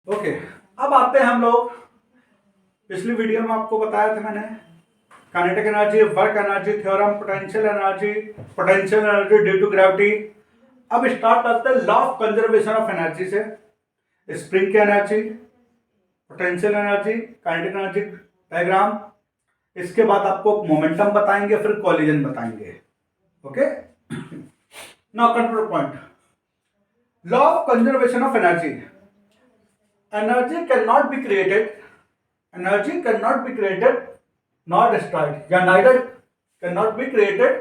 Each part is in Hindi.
ओके, अब आते हैं हम लोग। पिछली वीडियो में आपको बताया था मैंने kinetic energy, work energy theorem, potential energy due to gravity. अब स्टार्ट करते हैं law of conservation of energy से। स्प्रिंग की energy, potential energy, kinetic energy diagram. इसके बाद आपको मोमेंटम बताएंगे, फिर कॉलिजन बताएंगे। Okay, now come to the point. Law of conservation of energy. Energy cannot be created, nor destroyed, या neither cannot be created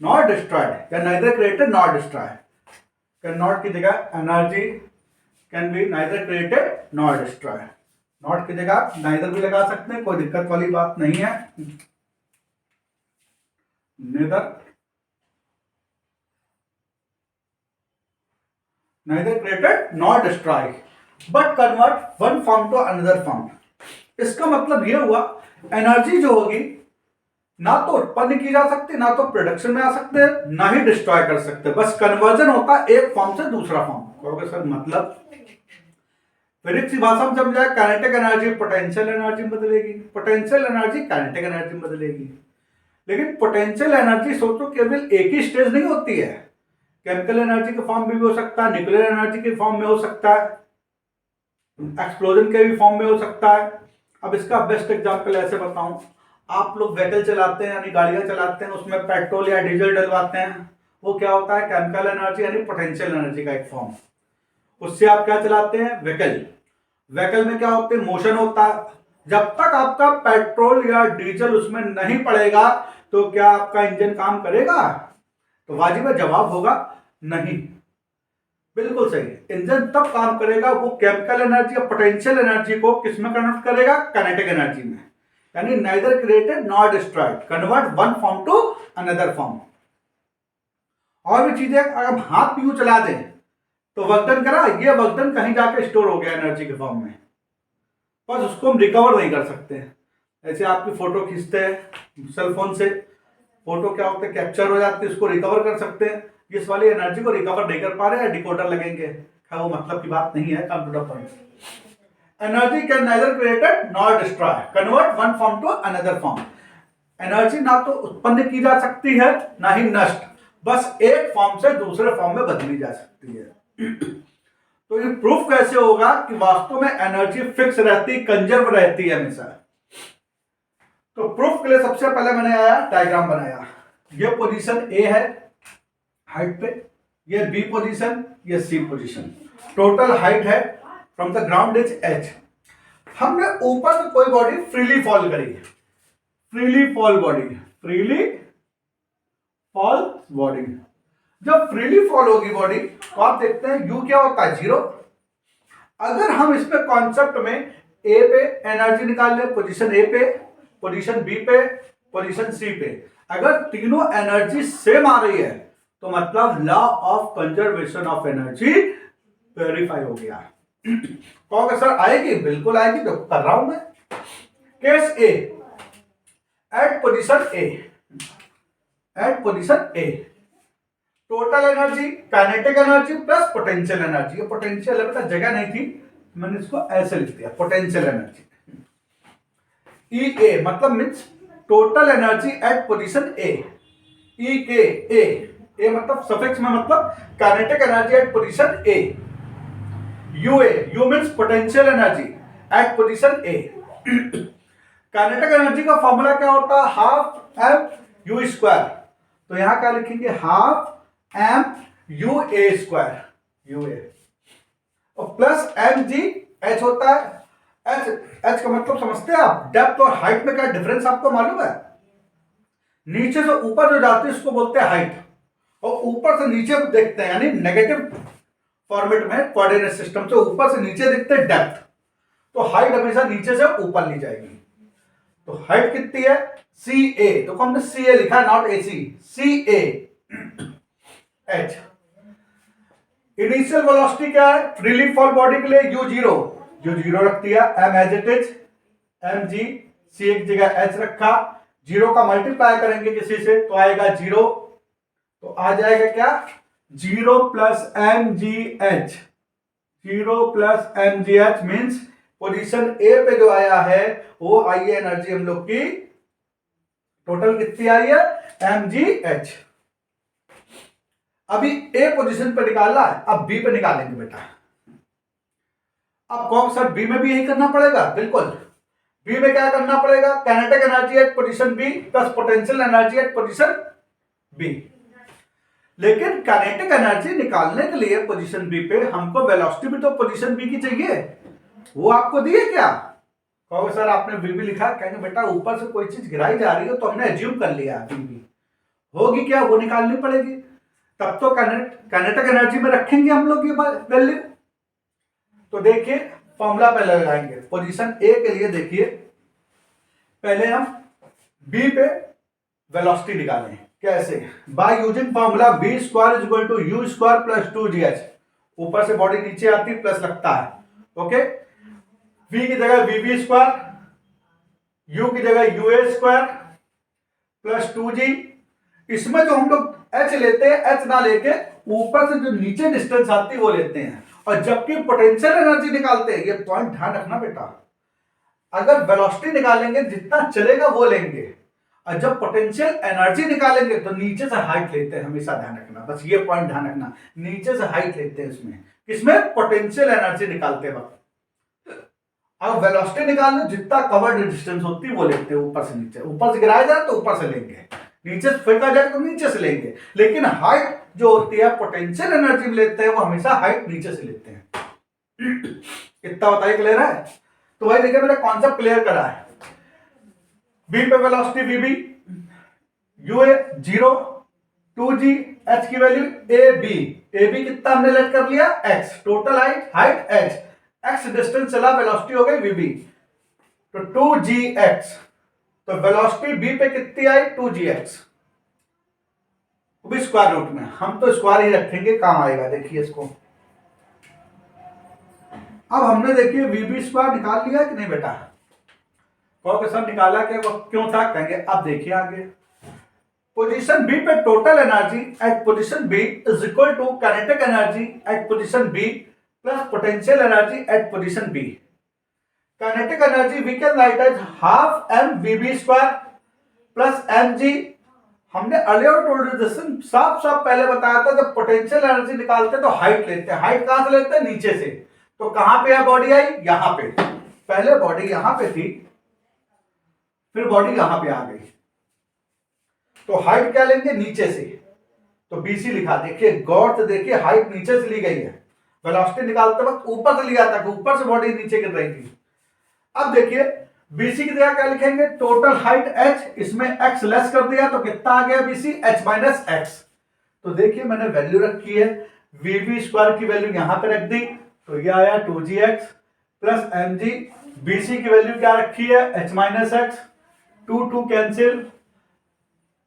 nor destroyed, या neither created nor destroyed। cannot की जगह energy can be neither created nor destroyed। not की जगह neither भी लगा सकते हैं, कोई दिक्कत वाली बात नहीं है। neither created nor destroyed but convert one form to another form. इसका मतलब यह हुआ एनर्जी जो होगी ना तो उत्पन्न की जा सकती, ना तो प्रोडक्शन में आ सकते हैं, ना ही डिस्ट्रॉय कर सकते, बस कन्वर्जन होता है एक फॉर्म से दूसरा फॉर्म। कहोगे सर मतलब? फिजिक्स की भाषा में समझाए, काइनेटिक एनर्जी पोटेंशियल एनर्जी में बदलेगी, पोटेंशियल एनर्जी काइनेटिक एनर्जी में बदलेगी। लेकिन पोटेंशियल एनर्जी सोचो केवल एक ही स्टेज नहीं होती है, केमिकल एनर्जी के फॉर्म में भी हो सकता है, न्यूक्लियर एनर्जी के फॉर्म में हो सकता है, एक्सप्लोजन के भी फॉर्म में हो सकता है। अब इसका बेस्ट एग्जांपल ऐसे बताऊं, आप लोग व्हीकल चलाते हैं यानी गाड़ियां चलाते हैं, उसमें पेट्रोल या डीजल डलवाते हैं, वो क्या होता है? केमिकल एनर्जी यानी पोटेंशियल एनर्जी का एक फॉर्म। उससे आप क्या चलाते हैं? व्हीकल। व्हीकल में क्या होते हैं? मोशन होता है। जब तक आपका पेट्रोल या डीजल उसमें नहीं पड़ेगा तो क्या आपका इंजन काम करेगा? तो वाजिब जवाब होगा नहीं। बिल्कुल सही। इंजन तब काम करेगा वो केमिकल एनर्जी या पोटेंशियल एनर्जी को किसमें कन्वर्ट करेगा? काइनेटिक एनर्जी में। यानी neither created not destroyed, convert one form to another form. और भी चीजें, अगर हम हाथ भी यूं चला दें तो वर्क डन करा, ये वर्क डन कहीं जाके स्टोर हो गया एनर्जी के फॉर्म में, बस उसको हम रिकवर नहीं कर सकते। ऐसे आपकी फोटो खींचते हैं सेलफोन से, फोटो क्या होता है? कैप्चर हो जाती है, उसको रिकवर कर सकते हैं। इस वाली एनर्जी को रिकवर नहीं कर पा रहे हैं, डिकोडर लगेंगे, वो मतलब की बात नहीं है। Computer point. Energy can neither created nor destroy, convert one form to another form. Energy ना तो उत्पन्न की जा सकती है ना ही नष्ट, बस एक फॉर्म से दूसरे फॉर्म में बदली जा सकती है। तो ये प्रूफ कैसे होगा कि वास्तव में एनर्जी फिक्स रहती, कंजर्व रहती है हमेशा? तो प्रूफ के लिए सबसे पहले मैंने डायग्राम बनाया। ये पोजीशन ए है हाइट पे, ये बी पोजीशन, ये सी पोजीशन। टोटल हाइट है from the ground is H. हमने ऊपर से कोई बॉडी फ्रीली फॉल करी, फ्रीली फॉल बॉडी। जब फ्रीली फॉल होगी बॉडी तो आप देखते हैं यू क्या होता है? 0। अगर हम इस पे कॉन्सेप्ट में ए पे एनर्जी निकाल ले, पोजीशन ए पे, पोजीशन बी पे, पोजीशन सी पे, अगर तीनों एनर्जी सेम आ रही है तो मतलब law of conservation of energy verify हो गया। कहोगे सर आएगी? बिल्कुल आएगी, तो कर रहा हूं मैं। Case A, at position A total energy kinetic energy plus potential energy. ये पोटेंशियल है बेटा, जगह नहीं थी, मैंने इसको ऐसे लिख दिया, पोटेंशियल एनर्जी। ई ए मतलब means total energy at position A. E के ए मतलब सफिक्स में मतलब kinetic energy at position A. U means potential energy at position A. Kinetic energy का फॉर्मूला क्या होता है? Half M U square. तो यहां क्या लिखेंगे? Half M U A square, U A, और प्लस एम जी एच होता है। एच का मतलब समझते हैं आप? डेप्थ और हाइट में क्या डिफरेंस आपको मालूम है? नीचे से ऊपर जो जाती है उसको बोलते हैं हाइट, और ऊपर से नीचे देखते हैं यानी नेगेटिव फॉर्मेट में कोऑर्डिनेट सिस्टम से ऊपर से नीचे देखते हैं डेप्थ। तो हाइट हमेशा नीचे से ऊपर ली जाएगी। तो हाइट कितनी है? सी ए, तो हमने सी ए लिखा है, not a C, C A H. Initial velocity क्या है फ्रीली फॉल बॉडी के लिए? यू जीरो रख दिया, M as it is, M G, C एक जगह एच रखा, 0 का मल्टीप्लाई करेंगे किसी से तो आएगा 0, तो आ जाएगा क्या? 0 plus M G H, 0 plus mgh means position A पे जो आया है वो आई है एनर्जी हम लोग की टोटल कितनी आई है mgh। अभी ए पोजीशन पे निकालना है, अब बी पे निकालेंगे बेटा। अब कौन सर बी में भी यही करना पड़ेगा, बिल्कुल। बी में क्या करना पड़ेगा, kinetic energy at position B plus potential energy at position B. लेकिन काइनेटिक एनर्जी निकालने के लिए पोजीशन बी पे हमको वेलोसिटी भी तो पोजीशन बी की चाहिए, वो आपको दिए क्या? कहोगे सर आपने वी बी लिखा, कहेंगे बेटा ऊपर से कोई चीज गिराई जा रही है तो हमने एज्यूम कर लिया वी बी होगी, क्या वो निकालनी पड़ेगी। तब तो काइनेटिक एनर्जी में रखेंगे हम लोग ये वैल्यू। तो देखिए फॉर्मूला पहले लगाएंगे पोजीशन ए के लिए। देखिए पहले हम बी पे वेलोसिटी निकालें, कैसे? By using formula v square is equal to u square plus 2gh। ऊपर से बॉडी नीचे आती प्लस लगता है, ओके। v की जगह vb स्क्वायर, u की जगह ua स्क्वायर प्लस 2g। इसमें जो हम लोग h लेते हैं, h ना लेके ऊपर से जो नीचे डिस्टेंस आती है वो लेते हैं। और जबकि पोटेंशियल एनर्जी निकालते हैं, ये पॉइंट ध्यान रखना बेटा, अगर वेलोसिटी निकालेंगे जितना चलेगा वो लेंगे, और जब पोटेंशियल एनर्जी निकालेंगे तो नीचे से हाइट लेते हैं, हमेशा ध्यान रखना, बस ये पॉइंट ध्यान रखना, नीचे से हाइट लेते हैं इसमें। किसमें? पोटेंशियल एनर्जी निकालते वक्त। अब वेलोसिटी निकालने जितना कवर्ड डिस्टेंस होती है वो लेते हैं ऊपर से नीचे। ऊपर से गिराया जाए तो ऊपर से लेंगे, नीचे से फेंका जाए तो नीचे से लेंगे। लेकिन हाइट जो होती है पोटेंशियल एनर्जी में लेते हैं, वो हमेशा हाइट नीचे से लेते हैं। इतना बताइए, क्लियर है? तो भाई देखिए मैंने कॉन्सेप्ट क्लियर करा है। बी पे वेलोसिटी वीबी, यूए 0, 2g, h की वैल्यू ए बी कितना हमने लेट कर लिया x, total height h, x distance चला, वेलोसिटी हो गई वीबी, तो 2gx। तो वेलोसिटी बी पे कितनी आई 2gx, वो भी स्क्वायर रूट में, हम तो स्क्वायर ही रखेंगे, काम आएगा। देखिए इसको अब हमने देखिए वीबी स्क्वायर निकाल लिया कि नहीं बेटा? कहोगे सर निकाला क्या, वो क्यों था? कहेंगे अब देखिए आगे। पोजीशन बी पे total energy at position B is equal to kinetic energy at position B plus potential energy at position B. Kinetic energy we can write as half M V B square plus M G. हमने अर्लियर टोल्ड साफ साफ पहले बताया था, जब पोटेंशियल एनर्जी निकालते तो हाइट लेते हैं। हाइट कहां से लेते हैं? नीचे से। तो कहां पे है बॉडी आई? यहां पे। पहले बॉडी यहां पे थी, फिर बॉडी यहां पे आ गई, तो हाइट क्या लेंगे? नीचे से। तो बीसी लिखा, देखिए गौर से देखिए, हाइट नीचे से ली गई है। वेलोसिटी निकालते वक्त ऊपर से लिया था, ऊपर से बॉडी नीचे गिर रही थी। अब देखिए बीसी की जगह क्या लिखेंगे? टोटल हाइट h, इसमें x लेस कर दिया तो कितना आ गया बीसी? h minus x. तो देखिए मैंने वैल्यू रखी है, वीबी स्क्वायर की वैल्यू यहां पे रख दी, तो ये आया 2gx प्लस mg। बीसी की वैल्यू क्या रखी है? h minus x, 2 cancel,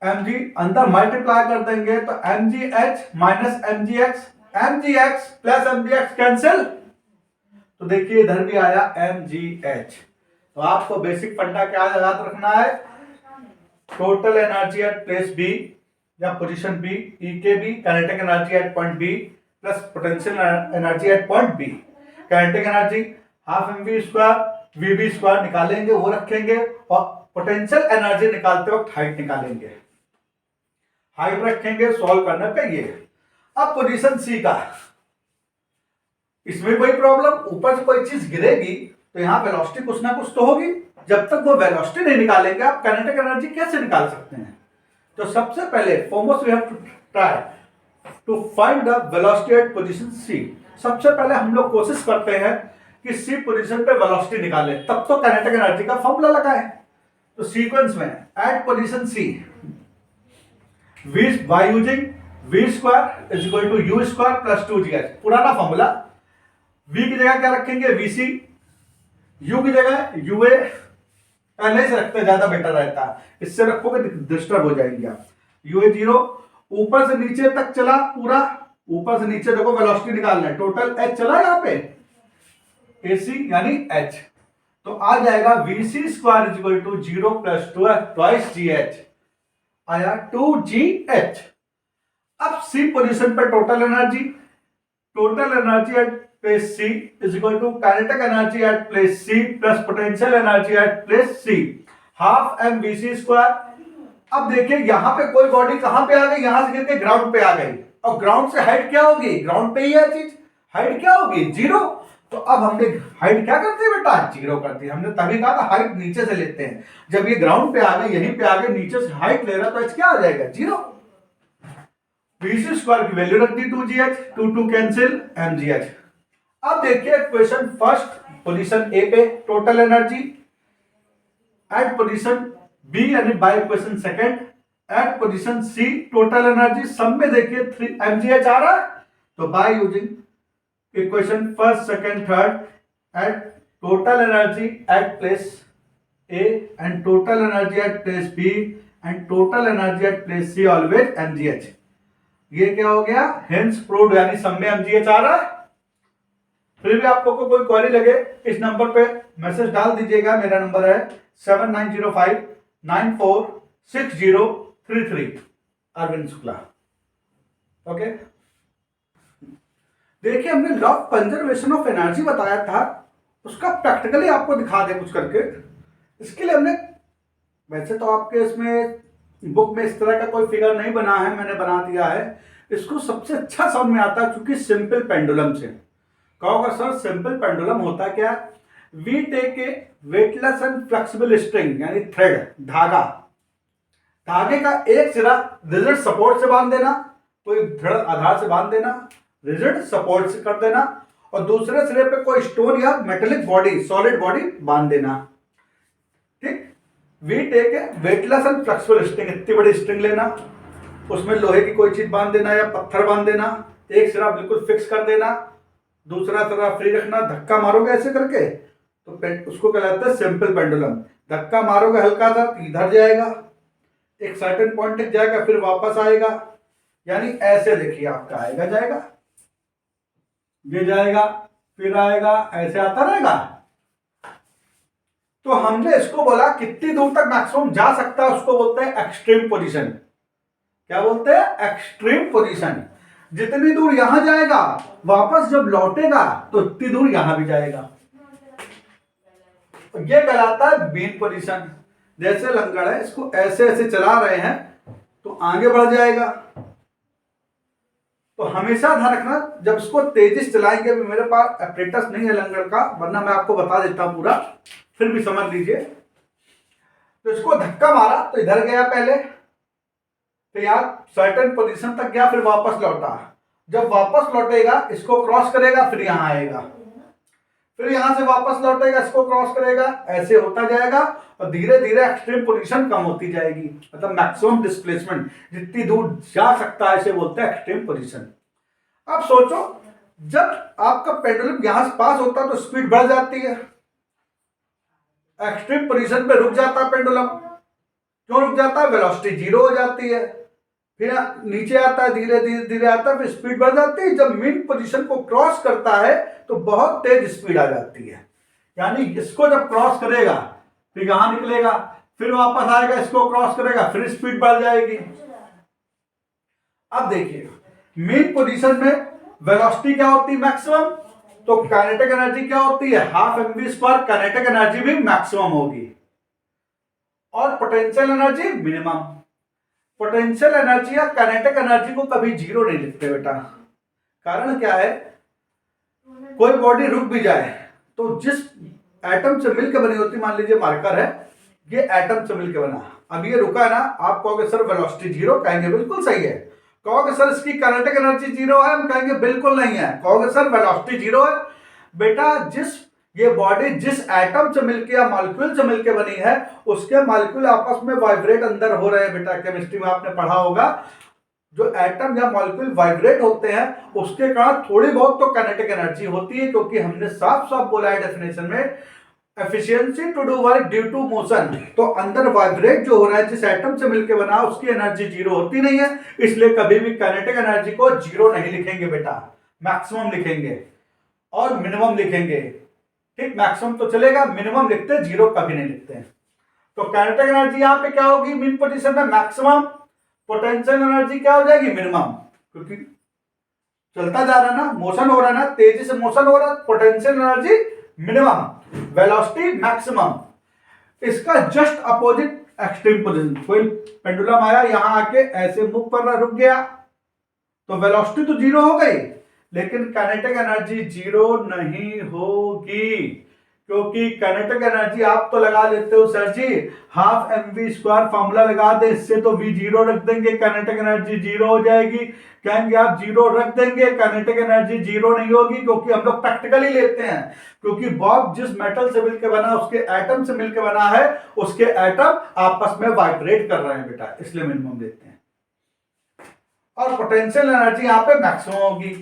mg अंदर मल्टीप्लाई कर देंगे तो mgh minus mgx, mgx plus mgx cancel, तो देखिए इधर भी आया mgh। तो आपको बेसिक फंडा क्या याद रखना है? Total energy at place B या पोजीशन बी, ई के B, kinetic energy at point B plus potential energy at point B. Kinetic energy half M V square V square निकालेंगे, वो रखेंगे, और पोटेंशियल एनर्जी निकालते वक्त हाइट निकालेंगे, हाइट रखेंगे सॉल्व करने पे। ये अब पोजीशन सी का, इसमें कोई प्रॉब्लम, ऊपर से कोई चीज गिरेगी तो यहां वेलोसिटी कुछ ना कुछ तो होगी। जब तक वो वेलोसिटी नहीं निकालेंगे आप काइनेटिक एनर्जी कैसे निकाल सकते हैं? तो सबसे पहले foremost we have to try to find the velocity at position C. सबसे पहले हम लोग कोशिश करते हैं कि सी पोजीशन पे वेलोसिटी निकालें, तब तो काइनेटिक एनर्जी का फॉर्मूला लगाएं। तो सीक्वेंस में at position C v by using v square is equal to u square plus 2gh, पुराना फॉर्मूला। v की जगह क्या रखेंगे? vc, u की जगह ua, पहले से रखते ज्यादा बेटर रहता है, इससे रखोगे डिस्टर्ब हो जाएंगे आप। ua 0, ऊपर से नीचे तक चला पूरा, ऊपर से नीचे देखो वेलोसिटी निकालना है, टोटल h चला यहाँ पे ac यानी h, तो आ जाएगा vc square is equal to 0 प्लस 2 ट्वाइस gh, आया 2gh। अब सी पोजीशन पर total energy at place C is equal to kinetic energy at place C plus potential energy at place C half M V C square. अब देखिए यहां पे कोई बॉडी कहां पे आ गई, यहां से गिर के ग्राउंड पे आ गई, और ग्राउंड से हाइट क्या होगी, ग्राउंड पे ही है चीज, हाइट क्या होगी, जीरो। तो अब हमने हाइट क्या करते हैं बेटा, जीरो करते हैं। हमने तभी कहा था हाइट नीचे से लेते हैं, जब ये ग्राउंड पे आ गए, यहीं पे आ गए, नीचे से हाइट ले रहा, तो एच क्या आ जाएगा, जीरो। वीसी स्क्वायर की वैल्यू रख दी 2gh, 2 कैंसिल mgh। अब देखिए क्वेश्चन फर्स्ट पोजीशन ए पे total energy at position B यानी by question second at position C total energy, सब में देखिए 3 mgh आ रहा है, तो by using equation first second third at total energy at place A and total energy at place B and total energy at place C always mgh। ये क्या हो गया, हेंस प्रूव्ड, यानी सब में mgh आ रहा है। फिर भी आपको कोई क्वेरी लगे इस नंबर पे मैसेज डाल दीजिएगा, मेरा नंबर है 7905946033 अरविंद शुक्ला। ओके, देखिए हमने law of conservation of energy बताया था, उसका प्रैक्टिकली आपको दिखा दे कुछ करके। इसके लिए हमने, वैसे तो आपके इसमें बुक में इस तरह का कोई फिगर नहीं बना है, मैंने बना दिया है। इसको सबसे अच्छा समझ में आता है क्योंकि सिंपल पेंडुलम से। कहोगे सर सिंपल पेंडुलम होता क्या, we take a weightless and flexible string यानी थ्रेड, धागा, धागे का एक सिरा रिजिड सपोर्ट से बांध देना, कोई दृढ़ आधार से बांध देना, रिजिड सपोर्ट से कर देना, और दूसरे सिरे पे कोई स्टोन या मेटेलिक बॉडी, सॉलिड बॉडी बांध देना। ठीक, we take a weightless and flexible string, इतनी बड़ी स्ट्रिंग लेना, उसमें लोहे की कोई चीज बांध देना या पत्थर बांध देना, एक सिरा बिल्कुल फिक्स कर देना, दूसरा सिरा फ्री रखना, धक्का मारोगे ऐसे करके तो उसको कहलाता है सिंपल पेंडुलम। धक्का मारोगे हल्का सा तो इधर जाएगा, एक सर्टेन पॉइंट तक जाएगा, फिर वापस आएगा, यानी ऐसे देखिए आपका आएगा जाएगा, ये जाएगा फिर आएगा, ऐसे आता रहेगा। तो हमने इसको बोला कितनी दूर तक मैक्सिमम जा सकता है, उसको बोलते हैं एक्सट्रीम पोजीशन। क्या बोलते हैं, एक्सट्रीम पोजीशन। जितनी दूर यहां जाएगा, वापस जब लौटेगा तो उतनी दूर यहां भी जाएगा, ये कहलाता है बीन पोजीशन। जैसे लंगड़ है, इसको ऐसे ऐसे चला रहे हैं तो आगे बढ़ जाएगा। तो हमेशा ध्यान रखना, जब इसको तेजी से चलाएंगे, मेरे पास एपरेटस नहीं है लंगड़ का, वरना मैं आपको बता देता हूं पूरा, फिर भी समझ लीजिए। तो इसको धक्का मारा तो इधर गया पहले, तो यहां सर्टेन पोजीशन तक गया, फिर वापस लौटा। जब वापस लौटेगा इसको क्रॉस करेगा, फिर यहां आएगा, फिर यहां से वापस लौटेगा, इसको क्रॉस करेगा, ऐसे होता जाएगा, और धीरे धीरे एक्सट्रीम पोजीशन कम होती जाएगी, मतलब मैक्सिमम डिस्प्लेसमेंट जितनी दूर जा सकता है, इसे बोलते हैं एक्सट्रीम पोजीशन। अब सोचो, जब आपका पेंडुलम यहां से पास होता है तो स्पीड बढ़ जाती है, एक्सट्रीम पोजीशन पे रुक जाता है पेंडुलम। क्यों रुक जाता है, वेलोसिटी जीरो हो जाती है, फिर नीचे आता है, धीरे धीरे धीरे आता है, फिर स्पीड बढ़ जाती है। जब मीन पोजीशन को क्रॉस करता है तो बहुत तेज स्पीड आ जाती है, यानी इसको जब क्रॉस करेगा फिर यहां निकलेगा, फिर वापस आएगा, इसको क्रॉस करेगा, फिर स्पीड बढ़ जाएगी। अब देखिए मीन पोजीशन में वेलोसिटी क्या होती है, मैक्सिमम, तो काइनेटिक एनर्जी क्या होती है, half mv square, kinetic energy भी मैक्सिमम होगी, और potential energy minimum. Potential energy या काइनेटिक एनर्जी को कभी जीरो नहीं लिखते बेटा, कारण क्या है, कोई बॉडी रुक भी जाए तो जिस एटम से मिलकर बनी होती, मान लीजिए मार्कर है, ये एटम से मिलकर बना, अब ये रुका है ना, आप कहोगे सर वेलोसिटी जीरो, कहेंगे बिल्कुल सही है। कहोगे सर इसकी काइनेटिक एनर्जी जीरो है, हम कहेंगे बिल्कुल नहीं है। कहोगे सर वेलोसिटी जीरो है, बेटा जिस ये बॉडी जिस एटम से मिलकर या मॉलिक्यूल से मिलकर बनी है, उसके मॉलिक्यूल आपस में वाइब्रेट अंदर हो रहे हैं। बेटा केमिस्ट्री में आपने पढ़ा होगा, जो एटम या मॉलिक्यूल वाइब्रेट होते हैं उसके कारण थोड़ी बहुत तो काइनेटिक एनर्जी होती है, क्योंकि हमने साफ साफ बोला है डेफिनेशन में, efficiency to do work due to motion. तो अंदर वाइब्रेट जो हो रहा है, जिस एटम से मिलकर बना, उसकी एनर्जी जीरो होती नहीं है, इसलिए कभी भी काइनेटिक एनर्जी को जीरो नहीं लिखेंगे बेटा, मैक्सिमम लिखेंगे और मिनिमम लिखेंगे। ठीक, मैक्सिमम तो चलेगा, मिनिमम लिखते हैं, जीरो कभी नहीं लिखते हैं। तो काइनेटिक एनर्जी यहां पे क्या होगी, मीन पोजीशन में मैक्सिमम, पोटेंशियल एनर्जी क्या हो जाएगी, मिनिमम, क्योंकि चलता जा रहा है ना, मोशन हो रहा है ना, तेजी से मोशन हो रहा है, potential energy minimum, velocity maximum. इसका जस्ट अपोजिट एक्सट्रीम पोजीशन, कोई पेंडुलम आया यहां आके ऐसे मूव कर रहा, रुक गया, तो वेलोसिटी तो जीरो हो गई, लेकिन काइनेटिक एनर्जी जीरो नहीं होगी, क्योंकि काइनेटिक एनर्जी आप तो लगा लेते हो sir ji, half M V square formula लगा दे, इससे तो वी जीरो रख देंगे, काइनेटिक एनर्जी जीरो हो जाएगी। कहेंगे आप जीरो रख देंगे, काइनेटिक एनर्जी जीरो नहीं होगी, क्योंकि हम लोग प्रैक्टिकली लेते हैं, क्योंकि बॉब जिस मेटल से मिलकर बना, उसके एटम से मिलकर बना है, उसके एटम आपस में वाइब्रेट कर रहे हैं बेटा, इसलिए मिनिमम देते हैं। और पोटेंशियल एनर्जी यहां पे मैक्सिमम होगी,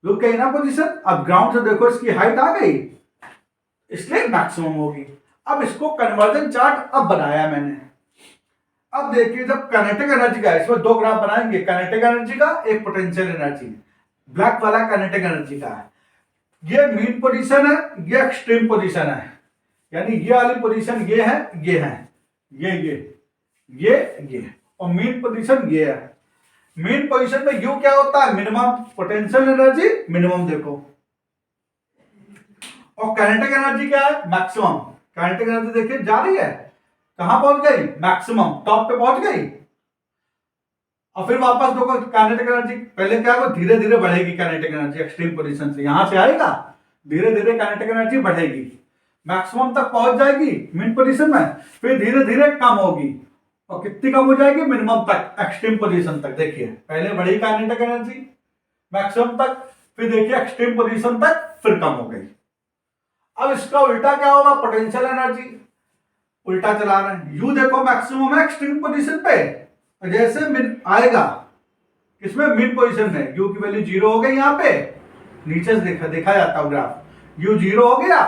रुक गई ना पोजीशन, अब ग्राउंड से देखो इसकी हाइट आ गई, इसलिए मैक्सिमम होगी। अब इसको कन्वर्जन चार्ट अब बनाया मैंने। अब देखिए जब काइनेटिक एनर्जी का, इसमें दो ग्राफ बनाएंगे, काइनेटिक एनर्जी का, एक पोटेंशियल एनर्जी, ब्लैक वाला काइनेटिक एनर्जी का है, ये मीन पोजीशन है, ये एक्सट्रीम पोजीशन है, यानी ये वाली पोजीशन ये है, ये है, ये और मीन पोजीशन ये है। मीन पोजीशन में यू क्या होता है, मिनिमम, पोटेंशियल एनर्जी मिनिमम देखो, और काइनेटिक एनर्जी क्या है, मैक्सिमम। काइनेटिक एनर्जी देखिए जा रही है, कहां पहुंच गई, मैक्सिमम, टॉप पे पहुंच गई, और फिर वापस देखो काइनेटिक एनर्जी पहले क्या होगा, धीरे धीरे बढ़ेगी काइनेटिक एनर्जी, एक्सट्रीम पोजीशन से यहां से आएगा, धीरे धीरे काइनेटिक एनर्जी बढ़ेगी, मैक्सिमम तक पहुंच जाएगी मीन पोजीशन में, फिर धीरे धीरे कम होगी, और कितनी कम हो जाएगी, मिनिमम तक, एक्सट्रीम पोजीशन तक। देखिए पहले बढ़ी काइनेटिक एनर्जी मैक्सिमम तक, फिर देखिए एक्सट्रीम पोजीशन तक, फिर कम हो गई। अब इसका उल्टा क्या होगा, पोटेंशियल एनर्जी उल्टा चला रहे हैं, यू देखो मैक्सिमम है एक्सट्रीम पोजीशन पे, जैसे मिड आएगा किसमें, मिड पोजीशन में, यू की वैल्यू जीरो हो गई, यहां पे नीचे से देखा जाता है ग्राफ, यू जीरो हो गया,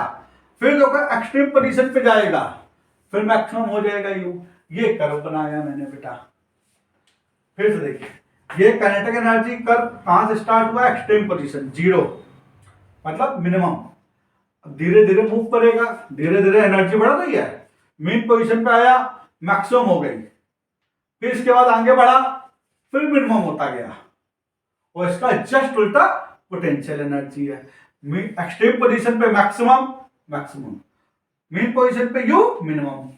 फिर देखो एक्सट्रीम पोजीशन पे जाएगा, फिर मैक्सिमम हो जाएगा यू। ये कर्व बनाया मैंने बेटा, फिर से देखिए, ये काइनेटिक एनर्जी कर्व कहां से स्टार्ट हुआ, एक्सट्रीम पोजीशन जीरो, मतलब मिनिमम, धीरे धीरे मूव करेगा, धीरे धीरे एनर्जी बढ़ रही है, मीन पोजीशन पे आया, मैक्सिमम हो गई, फिर इसके बाद आगे बढ़ा, फिर मिनिमम होता गया, और इसका जस्ट उल्टा पोटेंशियल एनर्जी है, एक्सट्रीम पोजीशन पे मैक्सिमम, मीन पोजीशन पे यू, मिनिमम।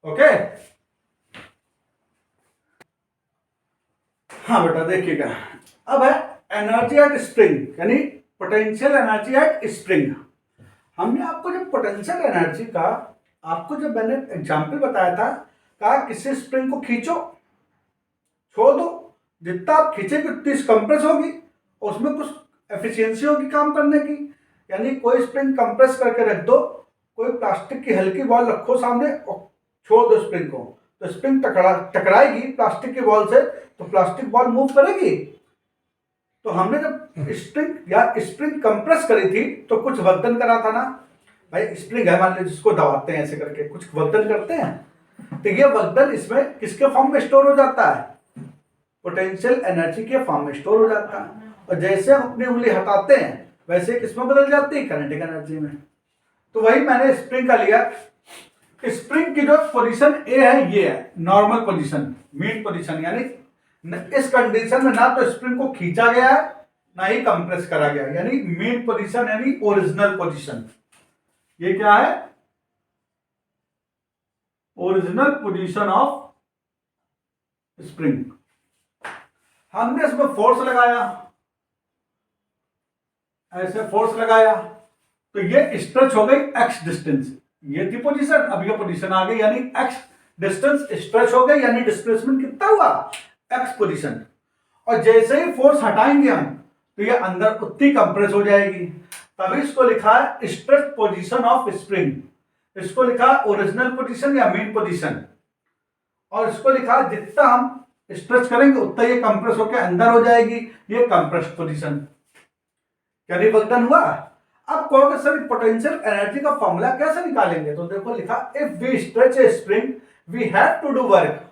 ओके, हाँ बेटा देखिएगा, अब है एनर्जी एट स्प्रिंग, यानी पोटेंशियल एनर्जी एट स्प्रिंग। हमने आपको जब पोटेंशियल एनर्जी का, आपको जब मैंने एग्जाम्पल बताया था, कहा किसी स्प्रिंग को खींचो, छोड़ दो, जितना आप खींचेंगे उतनी कंप्रेस होगी, उसमें कुछ एफिशिएंसी होगी काम करने की, यानी कोई स्प्रिंग कंप्रेस करके रख दो, कोई प्लास्टिक की हल्की बॉल रखो सामने और छोड़ दो स्प्रिंग को, तो स्प्रिंग टकराएगी प्लास्टिक की बॉल से, तो प्लास्टिक बॉल मूव करेगी। तो हमने जब स्प्रिंग कंप्रेस करी थी तो कुछ वर्कडन करा था ना भाई, स्प्रिंग है मान लीजिए, जिसको दबाते हैं ऐसे करके, कुछ वर्कडन करते हैं, तो ये वर्कडन इसमें किसके फॉर्म में स्टोर हो जाता है, पोटेंशियल एनर्जी के फॉर्म में स्टोर हो जाता है, और जैसे हम अपनी उंगली हटाते हैं वैसे किसमें बदल जाती है, काइनेटिक एनर्जी में। तो वही मैंने स्प्रिंग का लिया, स्प्रिंग की जो पोजीशन ए है, ये है नॉर्मल पोजीशन, मीन पोजीशन, यानी इस कंडीशन में ना तो स्प्रिंग को खींचा गया है ना ही कंप्रेस करा गया, यानी मीन पोजीशन यानी ओरिजिनल पोजीशन। ये क्या है, ओरिजिनल पोजीशन ऑफ स्प्रिंग। हमने इसमें फोर्स लगाया, ऐसे फोर्स लगाया, तो ये स्ट्रेच हो गई एक्स डिस्टेंस, ये थी पोजीशन, अब ये पोजीशन आ गई, यानी एक्स डिस्टेंस स्ट्रेच हो गई, यानी डिस्प्लेसमेंट कितना हुआ, एक्स पोजीशन। और जैसे ही फोर्स हटाएंगे हम, तो ये अंदर उतनी कंप्रेस हो जाएगी, तभी इसको लिखा है स्ट्रेच पोजीशन ऑफ स्प्रिंग, इसको लिखा है ओरिजिनल पोजीशन या मेन पोजीशन, और इसको लिखा है जितना हम स्ट्रेच करेंगे उतना ये कंप्रेस होकर अंदर हो जाएगी, ये कंप्रेस्ड पोजीशन। क्या वर्कडन हुआ। अब कहोगे सर पोटेंशियल एनर्जी का फॉर्मूला कैसे निकालेंगे, तो देखो लिखा, if we stretch a spring we have to do work,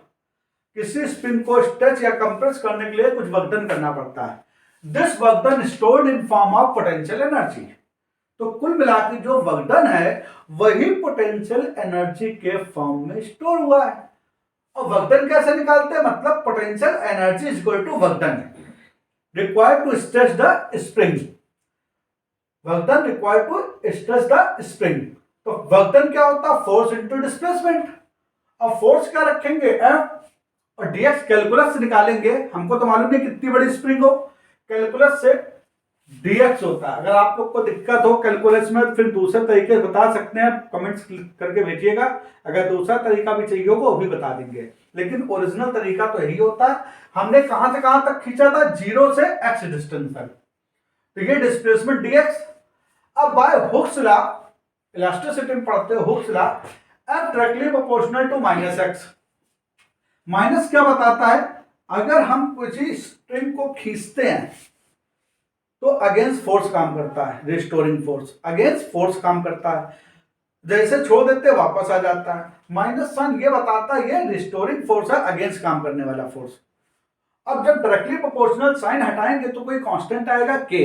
किसी स्प्रिंग को स्ट्रेच या कंप्रेस करने के लिए कुछ वर्कडन करना पड़ता है, this work done stored in form of potential energy. तो कुल मिलाकर जो वर्कडन है वही पोटेंशियल एनर्जी के फॉर्म में स्टोर हुआ है। और वर्कडन कैसे निकालते हैं, मतलब potential energy is equal to work done required to stretch the spring, work done required to stretch the spring. तो वर्क डन क्या होता है? Force into displacement. अब फोर्स क्या रखेंगे? एफ, और डीएक्स कैलकुलस से निकालेंगे, हमको तो मालूम नहीं कितनी बड़ी स्प्रिंग हो, कैलकुलस से डीएक्स होता है। अगर आप लोग को दिक्कत हो कैलकुलस में फिर दूसरे तरीके बता सकते हैं, कमेंट्स करके भेजिएगा। अगर दूसरा तरीका भी चाहिए होगा वो भी बता देंगे, लेकिन ओरिजिनल तरीका तो यही होता है। हमने कहां से कहां तक खींचा था? 0 से x डिस्टेंस तक, तो ये डिस्प्लेसमेंट dx। अब बाय हुक्स लॉ, इलास्टिसिटी में पढ़ते हो Hooke's law, F directly proportional to minus X. Minus क्या बताता है? अगर हम किसी स्ट्रिंग को खींचते हैं तो अगेंस्ट फोर्स काम करता है, रिस्टोरिंग फोर्स, अगेंस्ट फोर्स काम करता है। जैसे छोड़ देते वापस आ जाता है। माइनस साइन ये बताता है ये रिस्टोरिंग फोर्स है, अगेंस्ट काम करने वाला फोर्स। अब जब डायरेक्टली प्रोपोर्शनल साइन हटाएंगे तो कोई कांस्टेंट आएगा के,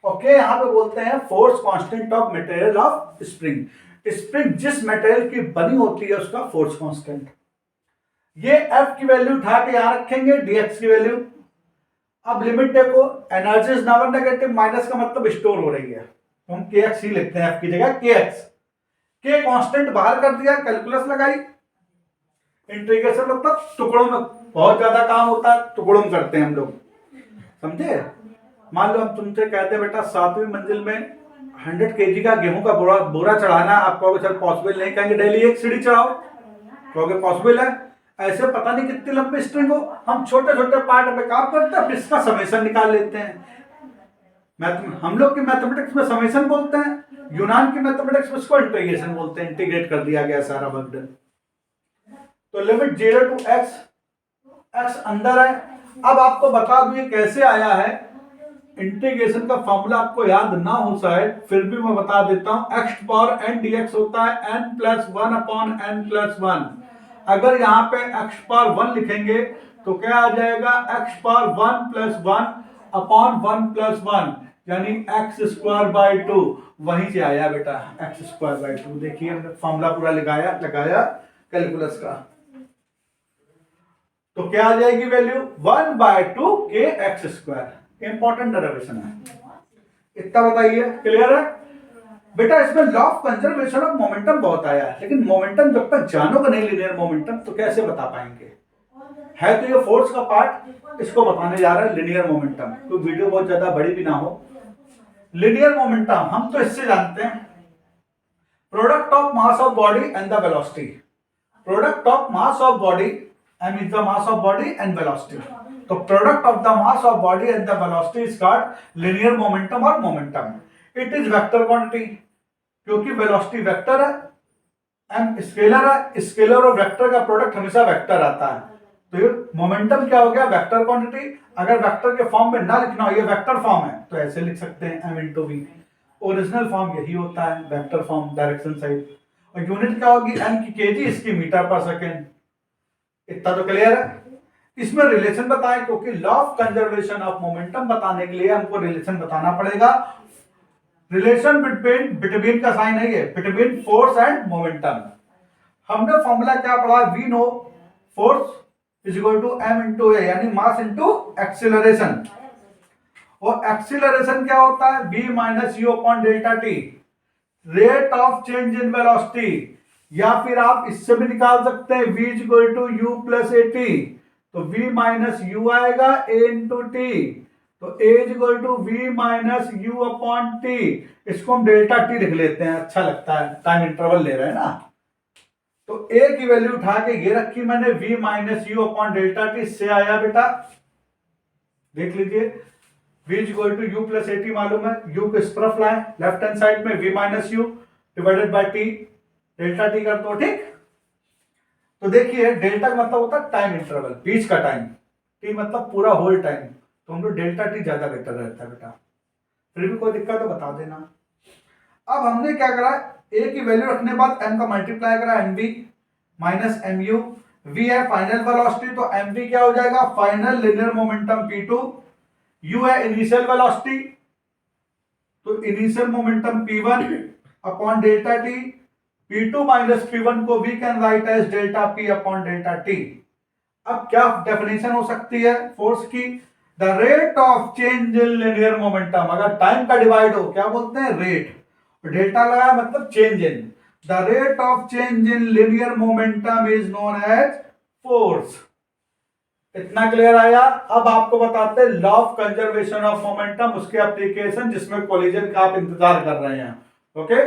और के यहां पे बोलते हैं force constant of material of spring. Spring जिस मटेरियल की बनी होती है उसका फोर्स कांस्टेंट। ये एफ की वैल्यू उठा के यहां रखेंगे, डीएक्स की वैल्यू। अब लिमिट देखो, energy is never negative, minus का मतलब स्टोर हो रही है, तो हम के एक्स ही लिखते हैं एफ की जगह के एक्स। के कांस्टेंट बाहर कर दिया, कैलकुलस लगाई, इंटीग्रेशन मतलब टुकड़ों में बहुत ज्यादा काम होता है, टुकड़ों में करते हैं हम लोग, समझे? मान लो हम तुमसे कहते हैं बेटा 7वीं मंजिल में 100 kg का गेहूं का बोरा चढ़ाना, आप कहोगे सर पॉसिबल नहीं, कहेंगे डेली एक सीढ़ी चढ़ाओ, कहोगे पॉसिबल है। ऐसे पता नहीं कितनी लंबी स्ट्रिंग हो, हम छोटे छोटे पार्ट में काम करते हैं, फिर इसका समेशन निकाल लेते हैं। हम लोग की मैथमेटिक्स में समेशन बोलते हैं, यूनान की मैथमेटिक्स में इसको इंटीग्रेशन बोलते हैं, इंटीग्रेट कर दिया गया सारा वर्क। तो लिमिट 0 टू x, x अंदर है। अब आपको बता दूं ये कैसे आया है, इंटीग्रेशन का फॉर्मूला आपको याद ना हो शायद, फिर भी मैं बता देता हूं। x पावर n dx होता है n plus 1 upon n plus 1। अगर यहां पे x पावर 1 लिखेंगे तो क्या आ जाएगा? x power 1 plus 1 upon 1 plus 1, यानी x स्क्वायर बाई 2। वहीं से आया बेटा x स्क्वायर बाई 2। देखिए हमने फॉर्मूला पूरा लगाया कैलकुलस का, तो क्या आ जाएगी वैल्यू? 1/2 के एक्स स्क्वायर। इंपॉर्टेंट डेरिवेशन है, इतना बताइए, क्लियर है बेटा? इसमें law of conservation of momentum बहुत आया है, लेकिन मोमेंटम जब तक जानोगे नहीं लीनियर मोमेंटम तो कैसे बता पाएंगे? है तो ये फोर्स का पार्ट, इसको बताने जा रहे हैं लीनियर मोमेंटम, तो वीडियो बहुत ज्यादा बड़ी भी ना हो। लीनियर मोमेंटम हम तो इससे जानते हैं, product of mass of body and the velocity. Product of mass of body, m is the mass of body and velocity. तो product of the mass of body and the velocity is called linear momentum और momentum. It is vector quantity, क्योंकि velocity vector है, m scalar है, scalar और vector का product हमेशा vector आता है। तो ये momentum क्या हो गया? vector quantity। अगर vector के फॉर्म में ना लिखना हो, ये vector फॉर्म है, तो ऐसे लिख सकते हैं m into v। Original form यही होता है, vector फॉर्म, डायरेक्शन साइड। और यूनिट क्या होगी? m की kg, इसकी मीटर पर सेकेंड। इतना तो क्लियर है। इसमें रिलेशन बताएं, क्योंकि law of conservation of momentum बताने के लिए हमको रिलेशन बताना पड़ेगा। रिलेशन बिटवीन का साइन है ये, बिटवीन फोर्स एंड मोमेंटम। हमने फॉर्मूला क्या पढ़ा? We know force is equal to m into A, यानी मास इंटू एक्सीलरेशन। और एक्सीलरेशन क्या होता है? v minus U upon delta T, rate of change in velocity. या फिर आप इससे भी निकाल सकते हैं v equal to U plus A T, तो v माइनस यू आएगा a इंटू टी, तो a equal to v minus U upon T. इसको हम डेल्टा टी लिख लेते हैं, अच्छा लगता है, टाइम इंटरवल ले रहे हैं ना। तो a की वैल्यू उठा के ये रखी मैंने, v minus U upon delta T से आया बेटा, देख लीजिए v equal to U plus A T मालूम है, u को इस तरफ लाए, लेफ्ट हैंड साइड में v minus U divided by T, delta T कर दो, ठीक। तो देखिए डेल्टा का मतलब होता है टाइम इंटरवल, बीच का टाइम, टी मतलब पूरा होल टाइम, तो हम लोग डेल्टा टी ज्यादा बेटर रहता है बेटा। फिर भी कोई दिक्कत तो बता देना। अब हमने क्या करा, ए की वैल्यू रखने के बाद एम का मल्टीप्लाई करा, M V minus M U. V है फाइनल वेलोसिटी, तो एम वी क्या हो जाएगा? Final linear momentum P2। U है इनिशियल वेलोसिटी, तो initial momentum P1 upon delta T. P2 minus P1 को we can write as delta P upon delta T. अब क्या डेफिनेशन हो सकती है फोर्स की? The rate of change in linear momentum, अगर टाइम का डिवाइड हो क्या बोलते हैं, रेट, डेल्टा लगाया मतलब change in, the rate of change in linear momentum is known as force. इतना क्लियर आया। अब आपको बताते हैं law of conservation of momentum, उसके एप्लीकेशन जिसमें कोलिजन का आप इंतजार कर रहे हैं। ओके